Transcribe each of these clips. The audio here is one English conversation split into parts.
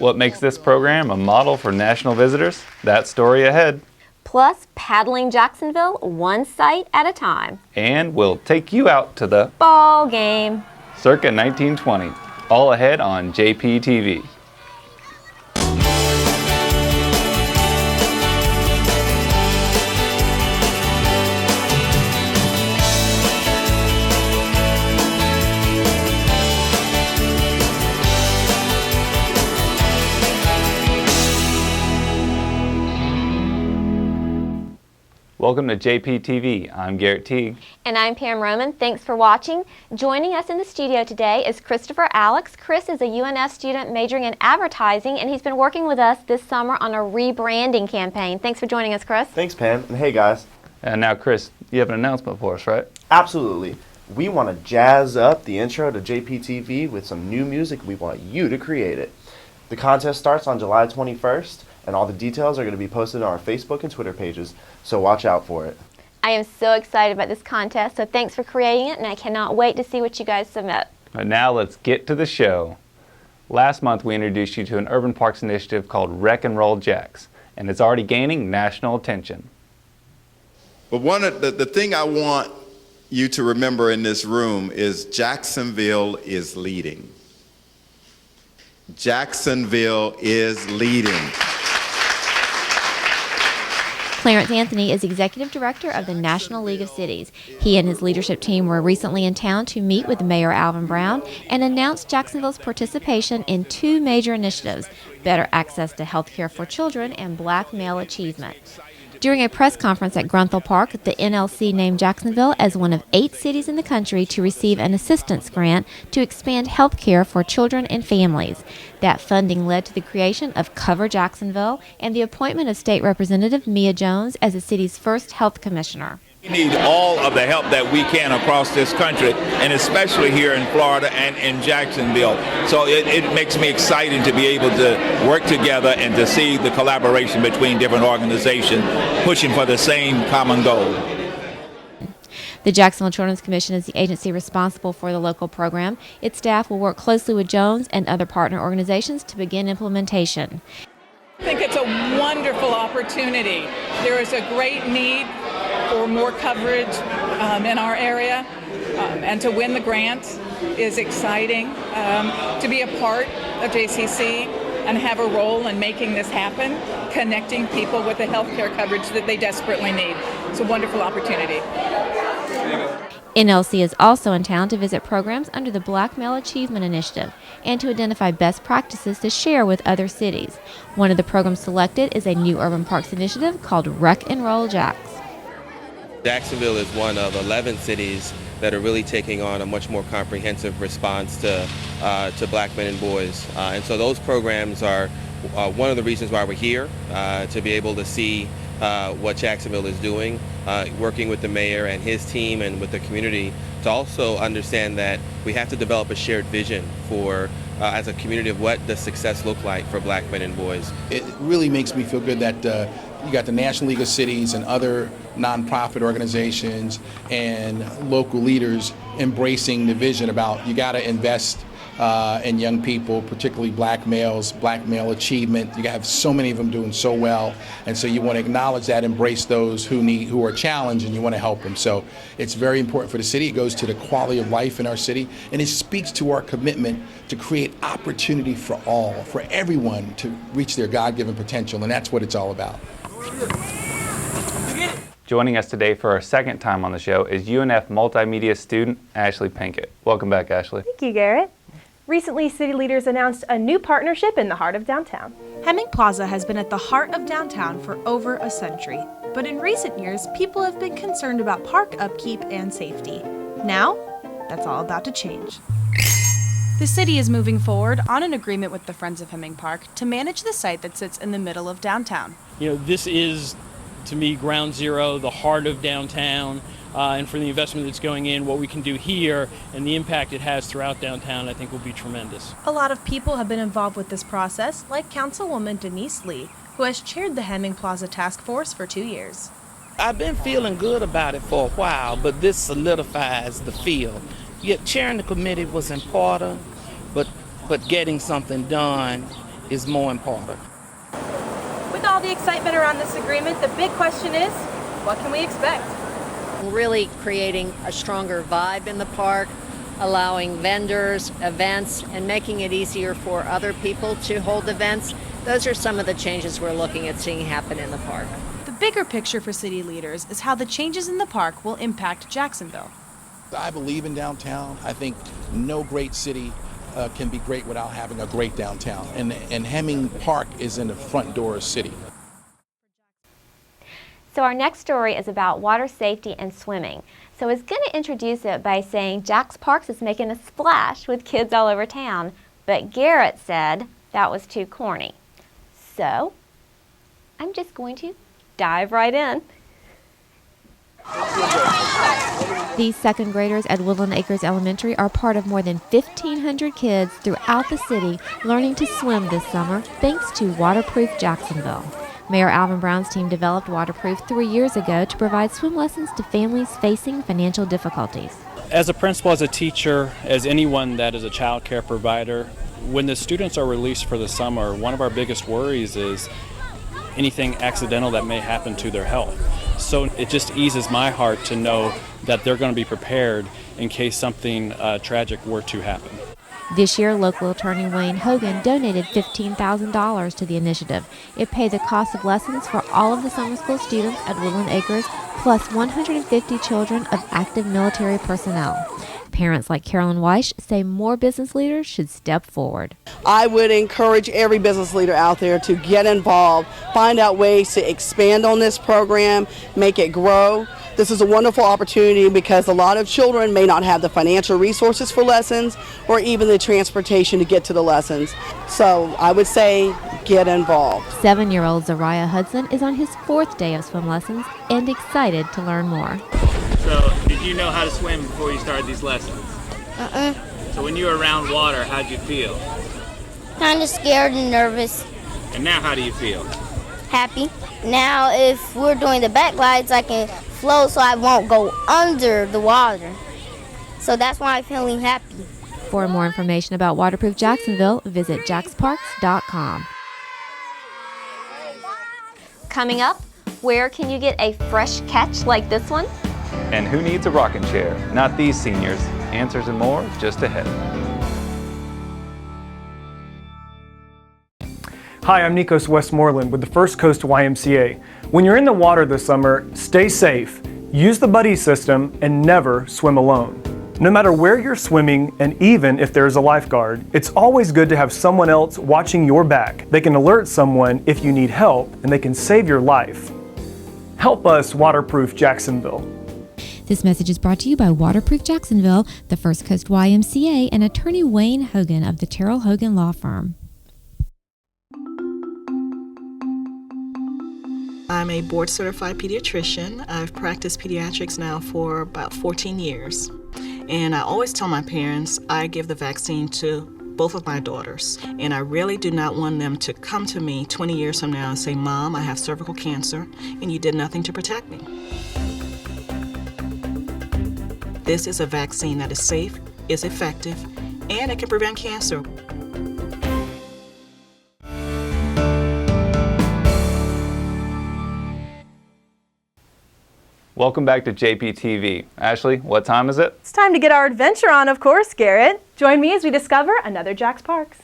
What makes this program a model for national visitors? That story ahead. Plus, paddling Jacksonville one site at a time. And we'll take you out to the ball game. Circa 1920. All ahead on JPTV. Welcome to JPTV. I'm Garrett Teague. And I'm Pam Roman. Thanks for watching. Joining us in the studio today is Christopher Alex. Chris is a UNF student majoring in advertising, and he's been working with us this summer on a rebranding campaign. Thanks for joining us, Chris. Thanks, Pam. And hey, guys. And now, Chris, you have an announcement for us, right? Absolutely. We want to jazz up the intro to JPTV with some new music. We want you to create it. The contest starts on July 21st. And all the details are going to be posted on our Facebook and Twitter pages, so watch out for it. I am so excited about this contest, so thanks for creating it, and I cannot wait to see what you guys submit. But now let's get to the show. Last month we introduced you to an urban parks initiative called Groundwork Jax, and it's already gaining national attention. But one of the thing I want you to remember in this room is Jacksonville is leading. Jacksonville is leading. Clarence Anthony is Executive Director of the National League of Cities. He and his leadership team were recently in town to meet with Mayor Alvin Brown and announced Jacksonville's participation in two major initiatives: better access to health care for children and Black male achievement. During a press conference at Grunthal Park, the NLC named Jacksonville as one of 8 cities in the country to receive an assistance grant to expand health care for children and families. That funding led to the creation of Cover Jacksonville and the appointment of State Representative Mia Jones as the city's first health commissioner. We need all of the help that we can across this country, and especially here in Florida and in Jacksonville. So it makes me excited to be able to work together and to see the collaboration between different organizations pushing for the same common goal. The Jacksonville Children's Commission is the agency responsible for the local program. Its staff will work closely with Jones and other partner organizations to begin implementation. I think it's a wonderful opportunity. There is a great need for more coverage in our area, and to win the grant is exciting. To be a part of JCC and have a role in making this happen, connecting people with the health care coverage that they desperately need. It's a wonderful opportunity. NLC is also in town to visit programs under the Black Male Achievement Initiative and to identify best practices to share with other cities. One of the programs selected is a new urban parks initiative called Rock Jax. Jacksonville is one of 11 cities that are really taking on a much more comprehensive response to Black men and boys. And so those programs are one of the reasons why we're here, to be able to see what Jacksonville is doing, working with the mayor and his team and with the community to also understand that we have to develop a shared vision for, as a community, of what does success look like for Black men and boys. It really makes me feel good that you got the National League of Cities and other nonprofit organizations and local leaders embracing the vision about you got to invest in young people, particularly black males, black male achievement. You have so many of them doing so well, and so you want to acknowledge that, embrace those who are challenged, and you want to help them. So it's very important for the city. It goes to the quality of life in our city, and it speaks to our commitment to create opportunity for all, for everyone to reach their God-given potential, and that's what it's all about. Joining us today for our second time on the show is UNF multimedia student Ashley Pinkett. Welcome back, Ashley. Thank you, Garrett. Recently, city leaders announced a new partnership in the heart of downtown. Hemming Plaza has been at the heart of downtown for over a century, but in recent years, people have been concerned about park upkeep and safety. Now, that's all about to change. The city is moving forward on an agreement with the Friends of Hemming Park to manage the site that sits in the middle of downtown. You know, this is, to me, ground zero, the heart of downtown. And for the investment that's going in, what we can do here and the impact it has throughout downtown, I think will be tremendous. A lot of people have been involved with this process, like Councilwoman Denise Lee, who has chaired the Hemming Plaza Task Force for 2 years. I've been feeling good about it for a while, but this solidifies the feel. Yet chairing the committee was important, but getting something done is more important. With all the excitement around this agreement, the big question is, what can we expect? Really creating a stronger vibe in the park, allowing vendors, events, and making it easier for other people to hold events. Those are some of the changes we're looking at seeing happen in the park. The bigger picture for city leaders is how the changes in the park will impact Jacksonville. I believe in downtown. I think no great city can be great without having a great downtown. And Hemming Park is in the front door of the city. So our next story is about water safety and swimming. So I was going to introduce it by saying JaxParks is making a splash with kids all over town, but Garrett said that was too corny. So I'm just going to dive right in. These second graders at Woodland Acres Elementary are part of more than 1,500 kids throughout the city learning to swim this summer thanks to Waterproof Jacksonville. Mayor Alvin Brown's team developed Waterproof 3 years ago to provide swim lessons to families facing financial difficulties. As a principal, as a teacher, as anyone that is a child care provider, when the students are released for the summer, one of our biggest worries is anything accidental that may happen to their health. So it just eases my heart to know that they're going to be prepared in case something tragic were to happen. This year, local attorney Wayne Hogan donated $15,000 to the initiative. It paid the cost of lessons for all of the summer school students at Woodland Acres, plus 150 children of active military personnel. Parents like Carolyn Weish say more business leaders should step forward. I would encourage every business leader out there to get involved, find out ways to expand on this program, make it grow. This is a wonderful opportunity because a lot of children may not have the financial resources for lessons or even the transportation to get to the lessons. So I would say get involved. 7-year-old Zariah Hudson is on his 4th day of swim lessons and excited to learn more. So did you know how to swim before you started these lessons? So when you were around water, how'd you feel? Kind of scared and nervous. And now how do you feel? Happy. Now if we're doing the back glides, I can float so I won't go under the water. So that's why I'm feeling happy. For more information about Waterproof Jacksonville, visit JaxParks.com. Coming up, where can you get a fresh catch like this one? And who needs a rocking chair? Not these seniors. Answers and more just ahead. Hi, I'm Nikos Westmoreland with the First Coast YMCA. When you're in the water this summer, stay safe, use the buddy system, and never swim alone. No matter where you're swimming, and even if there's a lifeguard, it's always good to have someone else watching your back. They can alert someone if you need help, and they can save your life. Help us waterproof Jacksonville. This message is brought to you by Waterproof Jacksonville, the First Coast YMCA, and attorney Wayne Hogan of the Terrell Hogan Law Firm. I'm a board-certified pediatrician. I've practiced pediatrics now for about 14 years. And I always tell my parents I give the vaccine to both of my daughters. And I really do not want them to come to me 20 years from now and say, "Mom, I have cervical cancer, and you did nothing to protect me." This is a vaccine that is safe, is effective, and it can prevent cancer. Welcome back to JPTV. Ashley, what time is it? It's time to get our adventure on, of course, Garrett. Join me as we discover another JaxParks.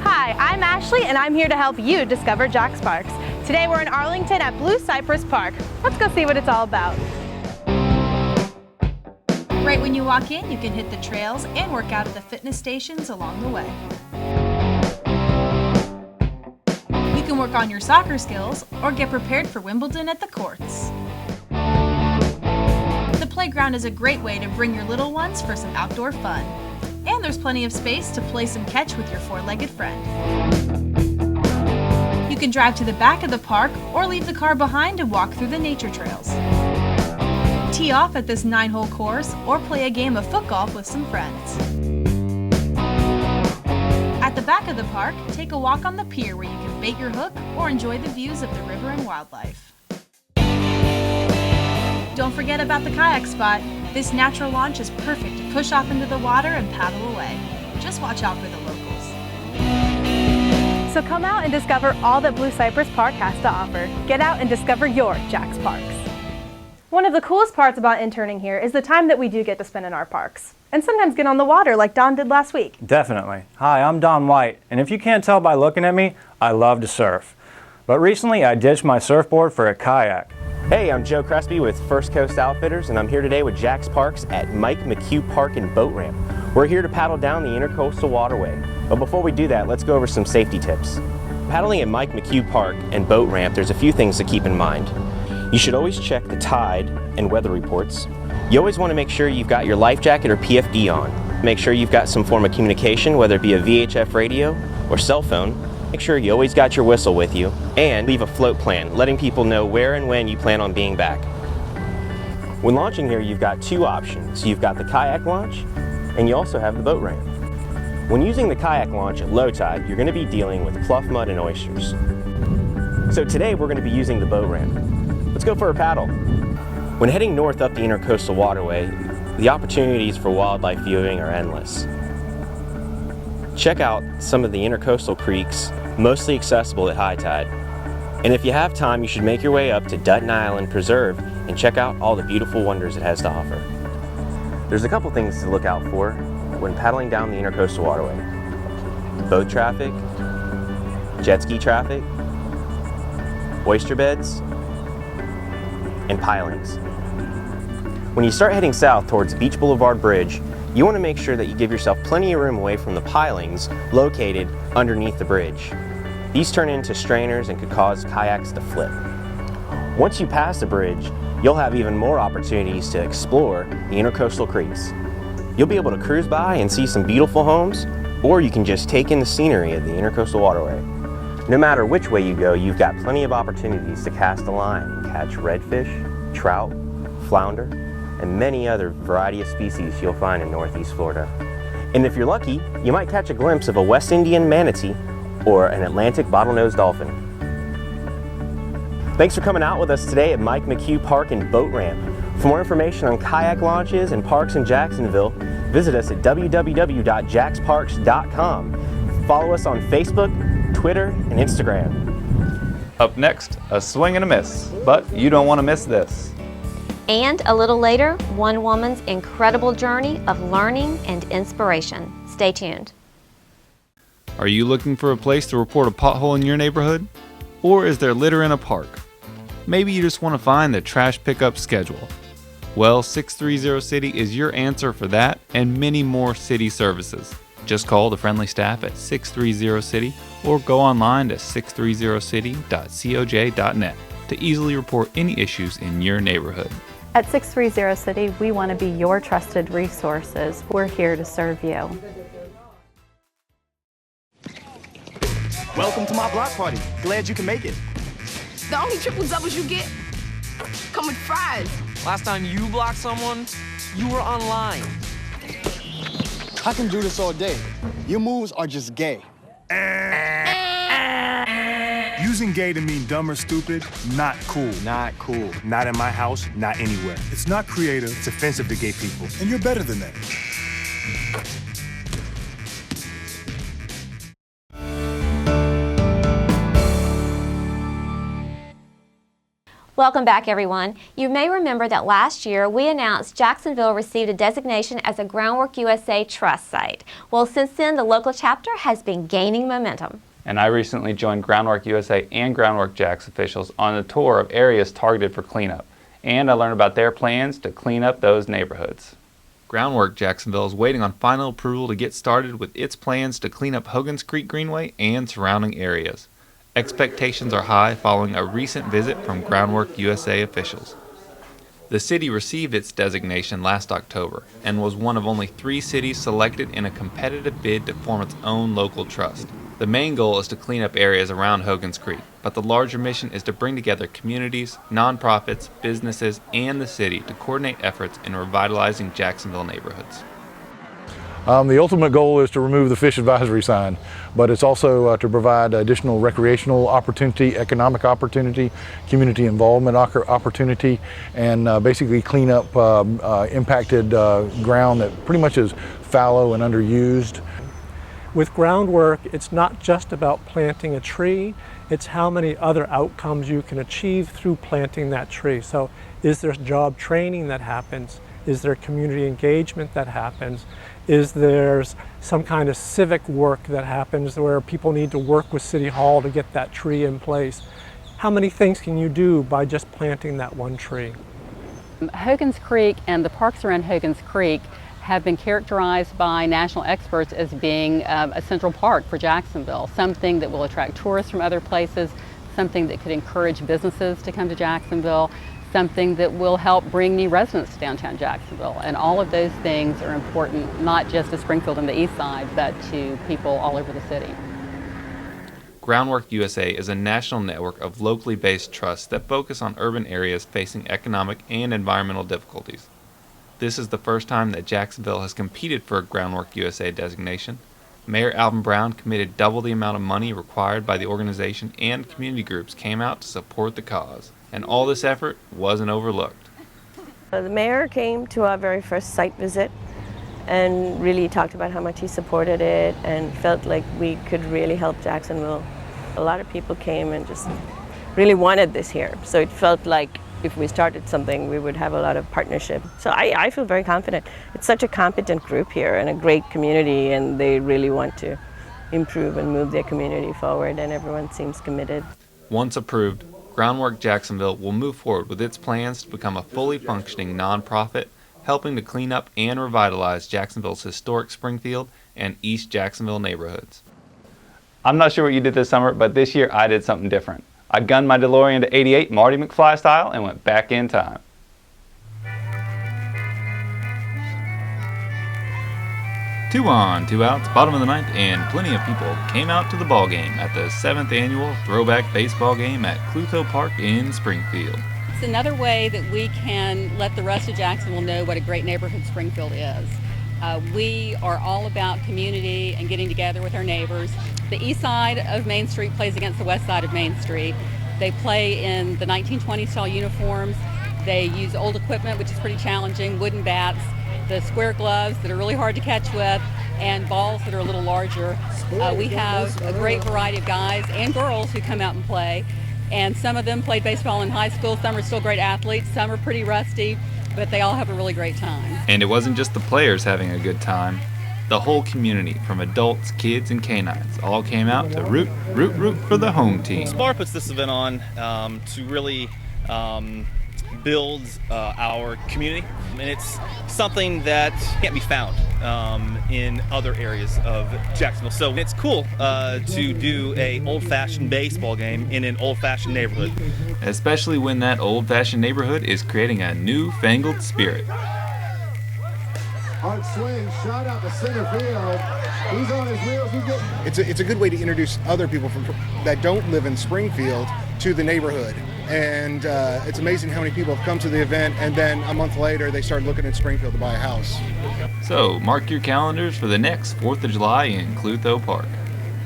Hi, I'm Ashley, and I'm here to help you discover JaxParks. Today we're in Arlington at Blue Cypress Park. Let's go see what it's all about. Right when you walk in, you can hit the trails and work out at the fitness stations along the way. You can work on your soccer skills or get prepared for Wimbledon at the courts. The playground is a great way to bring your little ones for some outdoor fun. And there's plenty of space to play some catch with your four-legged friend. You can drive to the back of the park or leave the car behind and walk through the nature trails. Tee off at this 9-hole course or play a game of foot golf with some friends. At the back of the park, take a walk on the pier where you can bait your hook or enjoy the views of the river and wildlife. don't forget about the kayak spot. This natural launch is perfect to push off into the water and paddle away. Just watch out for the locals. So come out and discover all that Blue Cypress Park has to offer. Get out and discover your JaxParks. One of the coolest parts about interning here is the time that we do get to spend in our parks. And sometimes get on the water like Don did last week. Definitely. Hi, I'm Don White, and if you can't tell by looking at me, I love to surf. But recently I ditched my surfboard for a kayak. Hey, I'm Joe Crespi with First Coast Outfitters, and I'm here today with JaxParks at Mike McHugh Park and Boat Ramp. We're here to paddle down the Intracoastal Waterway. But before we do that, let's go over some safety tips. Paddling at Mike McHugh Park and Boat Ramp, there's a few things to keep in mind. You should always check the tide and weather reports. You always want to make sure you've got your life jacket or PFD on. Make sure you've got some form of communication, whether it be a VHF radio or cell phone. Make sure you always got your whistle with you, and leave a float plan, letting people know where and when you plan on being back. When launching here, you've got two options. You've got the kayak launch, and you also have the boat ramp. When using the kayak launch at low tide, you're going to be dealing with pluff mud and oysters. So today we're going to be using the boat ramp. Let's go for a paddle. When heading north up the Intracoastal Waterway, the opportunities for wildlife viewing are endless. Check out some of the intercoastal creeks, mostly accessible at high tide. And if you have time, you should make your way up to Dutton Island Preserve and check out all the beautiful wonders it has to offer. There's a couple things to look out for when paddling down the Intracoastal Waterway. Boat traffic, jet ski traffic, oyster beds, and pilings. When you start heading south towards Beach Boulevard Bridge, you want to make sure that you give yourself plenty of room away from the pilings located underneath the bridge. These turn into strainers and could cause kayaks to flip. Once you pass the bridge, you'll have even more opportunities to explore the intercoastal creeks. You'll be able to cruise by and see some beautiful homes, or you can just take in the scenery of the Intracoastal Waterway. No matter which way you go, you've got plenty of opportunities to cast a line and catch redfish, trout, flounder, and many other variety of species you'll find in Northeast Florida. And if you're lucky, you might catch a glimpse of a West Indian manatee or an Atlantic bottlenose dolphin. Thanks for coming out with us today at Mike McHugh Park and Boat Ramp. For more information on kayak launches and parks in Jacksonville, visit us at www.jaxparks.com. Follow us on Facebook, Twitter, and Instagram. Up next, a swing and a miss, but you don't want to miss this. And a little later, one woman's incredible journey of learning and inspiration. Stay tuned. Are you looking for a place to report a pothole in your neighborhood? Or is there litter in a park? Maybe you just want to find the trash pickup schedule. Well, 630 City is your answer for that and many more city services. Just call the friendly staff at 630 City or go online to 630city.coj.net to easily report any issues in your neighborhood. At 630 City, we want to be your trusted resources. We're here to serve you. Welcome to my block party. Glad you can make it. The only triple doubles you get come with fries. Last time you blocked someone, you were online. I can do this all day. Your moves are just gay. Using gay to mean dumb or stupid, not cool. Not cool. Not in my house, not anywhere. It's not creative, it's offensive to gay people. And you're better than that. Welcome back, everyone. You may remember that last year we announced Jacksonville received a designation as a Groundwork USA Trust site. Well, since then, the local chapter has been gaining momentum. And I recently joined Groundwork USA and Groundwork Jax officials on a tour of areas targeted for cleanup. And I learned about their plans to clean up those neighborhoods. Groundwork Jacksonville is waiting on final approval to get started with its plans to clean up Hogan's Creek Greenway and surrounding areas. Expectations are high following a recent visit from Groundwork USA officials. The city received its designation last October and was one of only 3 cities selected in a competitive bid to form its own local trust. The main goal is to clean up areas around Hogan's Creek, but the larger mission is to bring together communities, nonprofits, businesses, and the city to coordinate efforts in revitalizing Jacksonville neighborhoods. The ultimate goal is to remove the fish advisory sign, but it's also to provide additional recreational opportunity, economic opportunity, community involvement opportunity, and basically clean up impacted ground that pretty much is fallow and underused. With groundwork, it's not just about planting a tree, it's how many other outcomes you can achieve through planting that tree. So is there job training that happens? Is there community engagement that happens? Is there some kind of civic work that happens where people need to work with City Hall to get that tree in place? How many things can you do by just planting that one tree? Hogan's Creek and the parks around Hogan's Creek have been characterized by national experts as being a central park for Jacksonville, something that will attract tourists from other places, something that could encourage businesses to come to Jacksonville, something that will help bring new residents to downtown Jacksonville. And all of those things are important, not just to Springfield and the east side, but to people all over the city. Groundwork USA is a national network of locally based trusts that focus on urban areas facing economic and environmental difficulties. This is the first time that Jacksonville has competed for a Groundwork USA designation. Mayor Alvin Brown committed double the amount of money required by the organization, and community groups came out to support the cause. And all this effort wasn't overlooked. The mayor came to our very first site visit and really talked about how much he supported it and felt like we could really help Jacksonville. A lot of people came and just really wanted this here. So it felt like if we started something, we would have a lot of partnership. So I feel very confident. It's such a competent group here and a great community, and they really want to improve and move their community forward, and everyone seems committed. Once approved, Groundwork Jacksonville will move forward with its plans to become a fully functioning nonprofit, helping to clean up and revitalize Jacksonville's historic Springfield and East Jacksonville neighborhoods. I'm not sure what you did this summer, but this year I did something different. I gunned my DeLorean to 88 Marty McFly style and went back in time. 2 on, 2 outs, bottom of the ninth, and plenty of people came out to the ball game at the 7th annual Throwback Baseball Game at Clutho Park in Springfield. It's another way that we can let the rest of Jacksonville know what a great neighborhood Springfield is. We are all about community and getting together with our neighbors. The east side of Main Street plays against the west side of Main Street. They play in the 1920s style uniforms. They use old equipment, which is pretty challenging, wooden bats, the square gloves that are really hard to catch with, and balls that are a little larger. We have a great variety of guys and girls who come out and play, and some of them played baseball in high school. Some are still great athletes, some are pretty rusty, but they all have a really great time. And it wasn't just the players having a good time. The whole community, from adults, kids, and canines, all came out to root for the home team. SPAR puts this event on to really build our community, and it's something that can't be found in other areas of Jacksonville. So it's cool to do a old-fashioned baseball game in an old-fashioned neighborhood. Especially when that old-fashioned neighborhood is creating a newfangled spirit. Hard swing, shot out to center field. He's on his wheels. It's a good way to introduce other people that don't live in Springfield to the neighborhood. And it's amazing how many people have come to the event, and then a month later they start looking at Springfield to buy a house. So mark your calendars for the next 4th of July in Clutho Park.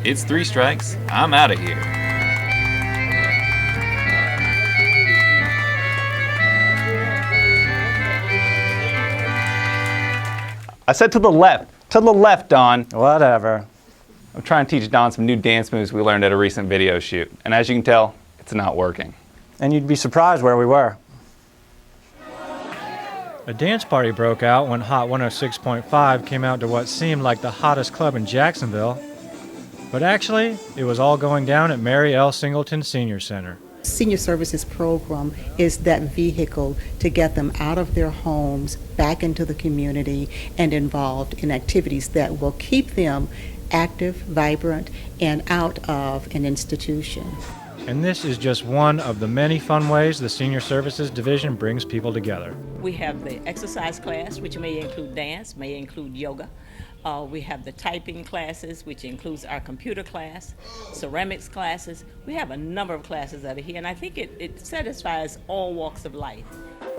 It's 3 strikes. I'm out of here. I said to the left, Don. Whatever. I'm trying to teach Don some new dance moves we learned at a recent video shoot. And as you can tell, it's not working. And you'd be surprised where we were. A dance party broke out when Hot 106.5 came out to what seemed like the hottest club in Jacksonville. But actually, it was all going down at Mary L. Singleton Senior Center. Senior Services Program is that vehicle to get them out of their homes, back into the community, and involved in activities that will keep them active, vibrant, and out of an institution. And this is just one of the many fun ways the Senior Services Division brings people together. We have the exercise class, which may include dance, may include yoga. We have the typing classes, which includes our computer class, ceramics classes. We have a number of classes that are here, and I think it satisfies all walks of life.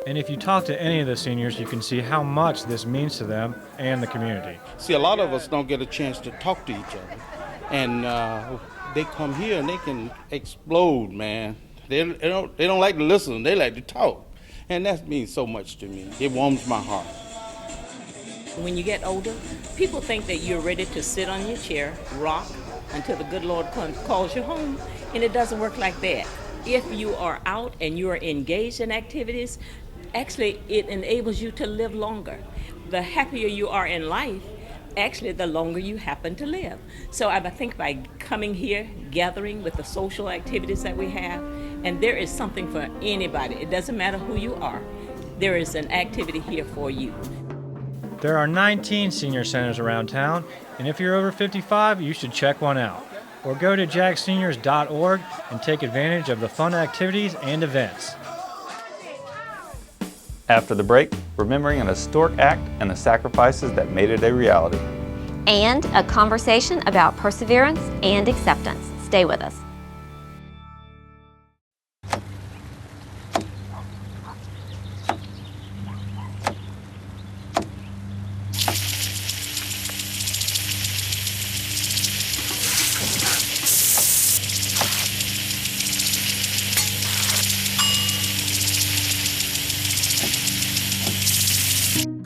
And if you talk to any of the seniors, you can see how much this means to them and the community. See, a lot of us don't get a chance to talk to each other. And they come here and they can explode, man. They don't like to listen, they like to talk. And that means so much to me. It warms my heart. When you get older, people think that you're ready to sit on your chair, rock, until the good Lord calls you home, and it doesn't work like that. If you are out and you are engaged in activities, actually it enables you to live longer. The happier you are in life, actually the longer you happen to live. So I think by coming here, gathering with the social activities that we have, and there is something for anybody. It doesn't matter who you are. There is an activity here for you. There are 19 senior centers around town, and if you're over 55, you should check one out. Or go to jackseniors.org and take advantage of the fun activities and events. After the break, remembering an historic act and the sacrifices that made it a reality. And a conversation about perseverance and acceptance. Stay with us.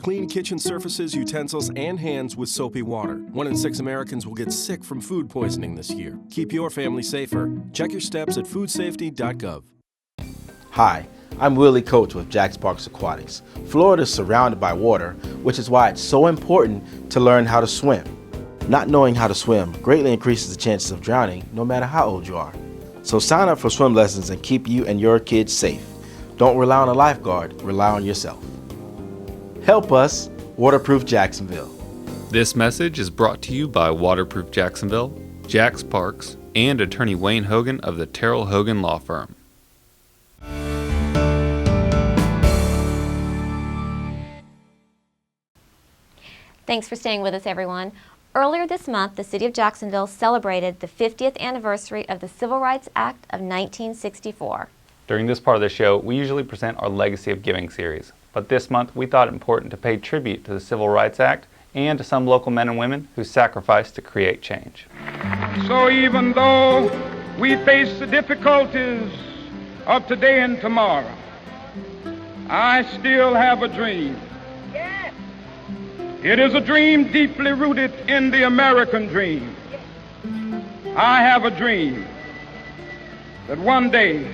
Clean kitchen surfaces, utensils, and hands with soapy water. 1 in 6 Americans will get sick from food poisoning this year. Keep your family safer. Check your steps at foodsafety.gov. Hi, I'm Willie Coates with JaxParks Aquatics. Florida is surrounded by water, which is why it's so important to learn how to swim. Not knowing how to swim greatly increases the chances of drowning, no matter how old you are. So sign up for swim lessons and keep you and your kids safe. Don't rely on a lifeguard, rely on yourself. Help us, Waterproof Jacksonville. This message is brought to you by Waterproof Jacksonville, JaxParks, and attorney Wayne Hogan of the Terrell Hogan Law Firm. Thanks for staying with us, everyone. Earlier this month, the City of Jacksonville celebrated the 50th anniversary of the Civil Rights Act of 1964. During this part of the show, we usually present our Legacy of Giving series. But this month, we thought it important to pay tribute to the Civil Rights Act and to some local men and women who sacrificed to create change. So even though we face the difficulties of today and tomorrow, I still have a dream. Yes. It is a dream deeply rooted in the American dream. I have a dream that one day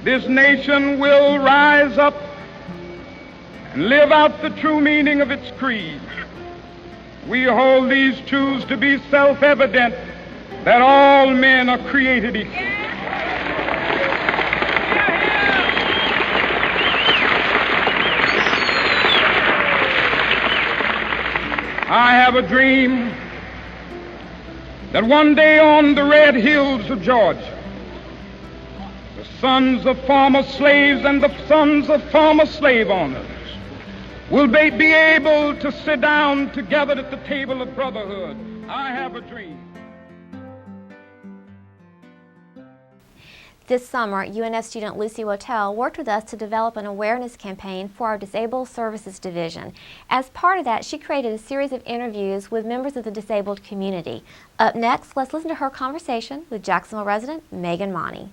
this nation will rise up and live out the true meaning of its creed. We hold these truths to be self-evident, that all men are created equal. I have a dream that one day on the red hills of Georgia, the sons of former slaves and the sons of former slave owners will be able to sit down together at the table of brotherhood. I have a dream. This summer, UNF student Lucy Wotell worked with us to develop an awareness campaign for our Disabled Services Division. As part of that, she created a series of interviews with members of the disabled community. Up next, let's listen to her conversation with Jacksonville resident Megan Monty.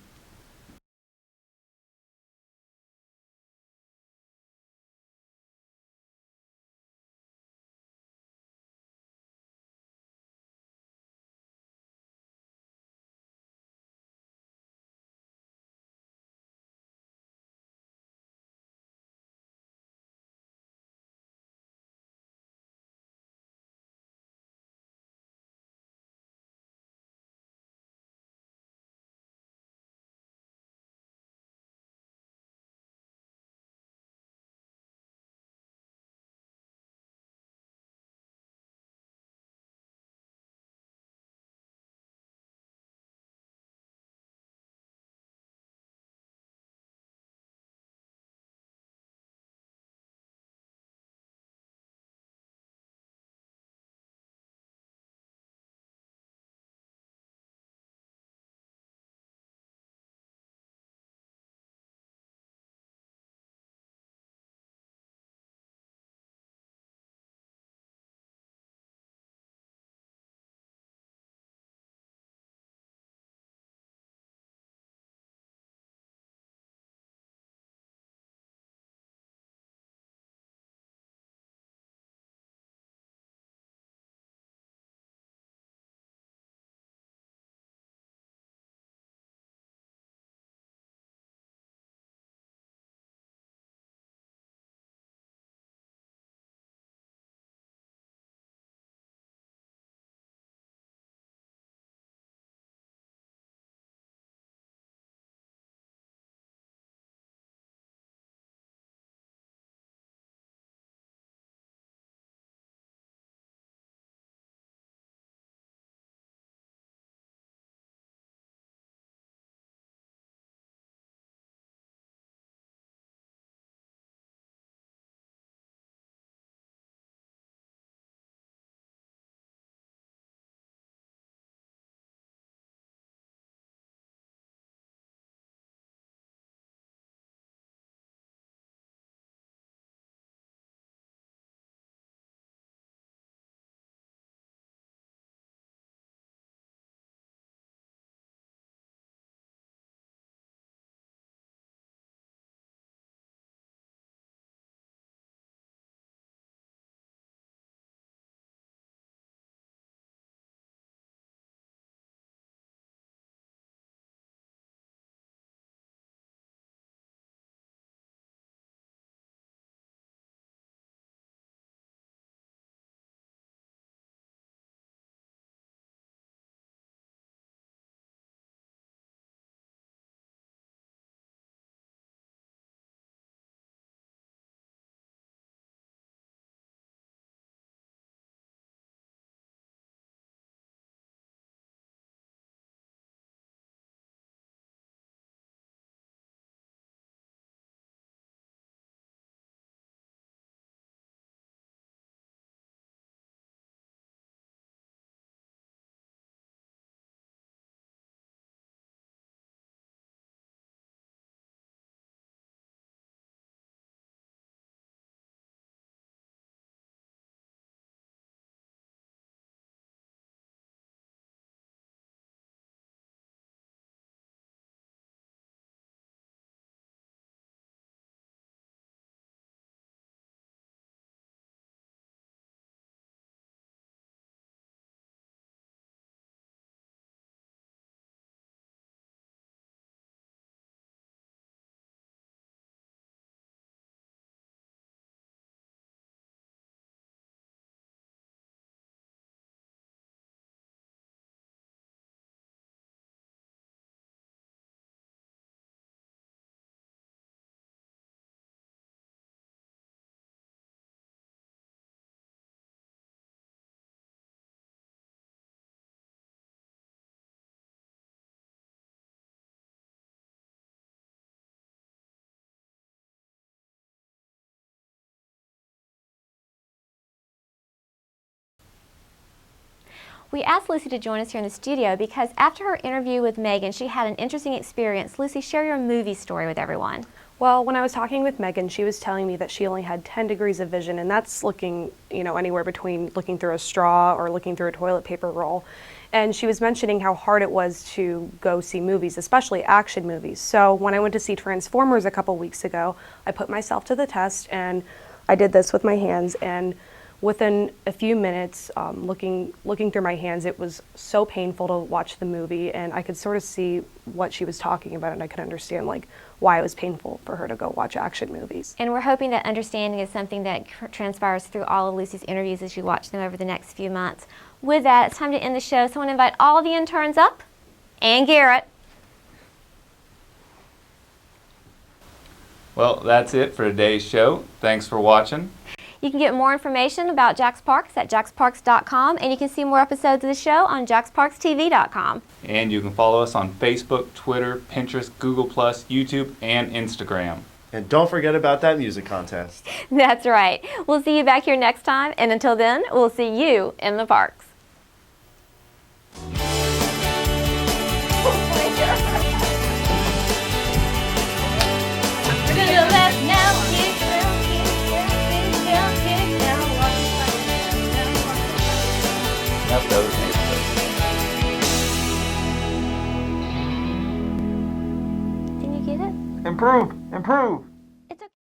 We asked Lucy to join us here in the studio because after her interview with Megan, she had an interesting experience. Lucy, share your movie story with everyone. Well, when I was talking with Megan, she was telling me that she only had 10 degrees of vision, and that's looking, anywhere between looking through a straw or looking through a toilet paper roll. And she was mentioning how hard it was to go see movies, especially action movies. So when I went to see Transformers a couple weeks ago, I put myself to the test and I did this with my hands, and within a few minutes, looking through my hands, it was so painful to watch the movie, and I could sort of see what she was talking about, and I could understand why it was painful for her to go watch action movies. And we're hoping that understanding is something that transpires through all of Lucy's interviews as you watch them over the next few months. With that, it's time to end the show, so I want to invite all of the interns up, and Garrett. Well, that's it for today's show. Thanks for watching. You can get more information about JaxParks at JaxParks.com, and you can see more episodes of the show on JaxParksTV.com. And you can follow us on Facebook, Twitter, Pinterest, Google+, YouTube, and Instagram. And don't forget about that music contest. That's right. We'll see you back here next time, and until then, we'll see you in the parks. Those Did you get it? Improve!